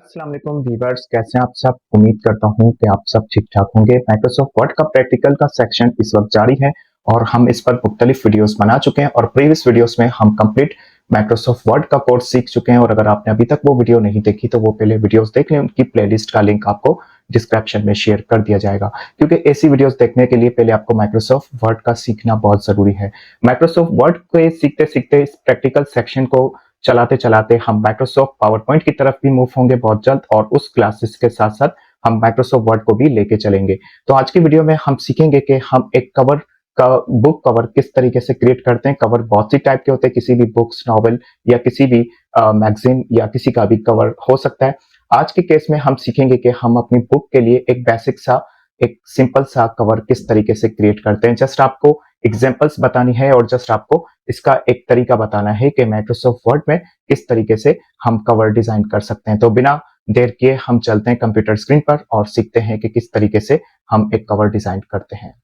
अस्सलाम वालेकुम व्यूअर्स, कैसे हैं आप सब। उम्मीद करता हूं कि आप सब ठीक ठाक होंगे। माइक्रोसॉफ्ट वर्ड का प्रैक्टिकल का सेक्शन इस वक्त जारी है और हम इस पर मुख्तलिफ वीडियोस बना चुके हैं और प्रीवियस वीडियोस में हम कंप्लीट माइक्रोसॉफ्ट वर्ड का कोर्स सीख चुके हैं। और अगर आपने अभी तक वो वीडियो नहीं देखी तो वो पहले वीडियोस देख लें, उनकी प्लेलिस्ट का लिंक आपको डिस्क्रिप्शन में शेयर कर दिया जाएगा, क्योंकि ऐसी वीडियोस देखने के लिए पहले आपको माइक्रोसॉफ्ट वर्ड का सीखना बहुत जरूरी है। माइक्रोसॉफ्ट वर्ड को सीखते सीखते इस प्रैक्टिकल सेक्शन को चलाते चलाते हम माइक्रोसॉफ्ट पावर पॉइंट की तरफ भी मूव होंगे बहुत जल्द, और उस क्लासेस के साथ साथ हम माइक्रोसॉफ्ट वर्ड को भी लेके चलेंगे। तो आज की वीडियो में हम सीखेंगे कि हम एक कवर का बुक कवर किस तरीके से क्रिएट करते हैं। कवर बहुत सी टाइप के होते हैं, किसी भी बुक्स, नॉवल या किसी भी मैगजीन या किसी का भी कवर हो सकता है। आज के केस में हम सीखेंगे कि हम अपनी बुक के लिए एक बेसिक सा, एक सिंपल सा कवर किस तरीके से क्रिएट करते हैं। जस्ट आपको एग्जांपल्स बतानी है और जस्ट आपको इसका एक तरीका बताना है कि माइक्रोसॉफ्ट वर्ड में किस तरीके से हम कवर डिजाइन कर सकते हैं। तो बिना देर किए हम चलते हैं कंप्यूटर स्क्रीन पर और सीखते हैं कि किस तरीके से हम एक कवर डिजाइन करते हैं।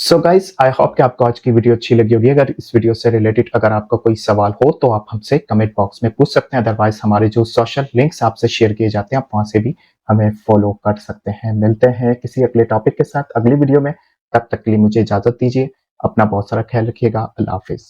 सो गाइस, आई होप कि आपको आज की वीडियो अच्छी लगी होगी। अगर इस वीडियो से रिलेटेड अगर आपका कोई सवाल हो तो आप हमसे कमेंट बॉक्स में पूछ सकते हैं। अदरवाइज हमारे जो सोशल लिंक्स आपसे शेयर किए जाते हैं आप वहां से भी हमें फॉलो कर सकते हैं। मिलते हैं किसी अगले टॉपिक के साथ अगली वीडियो में। तब तक के लिए मुझे इजाजत दीजिए। अपना बहुत सारा ख्याल रखिएगा। अल्लाह हाफिज।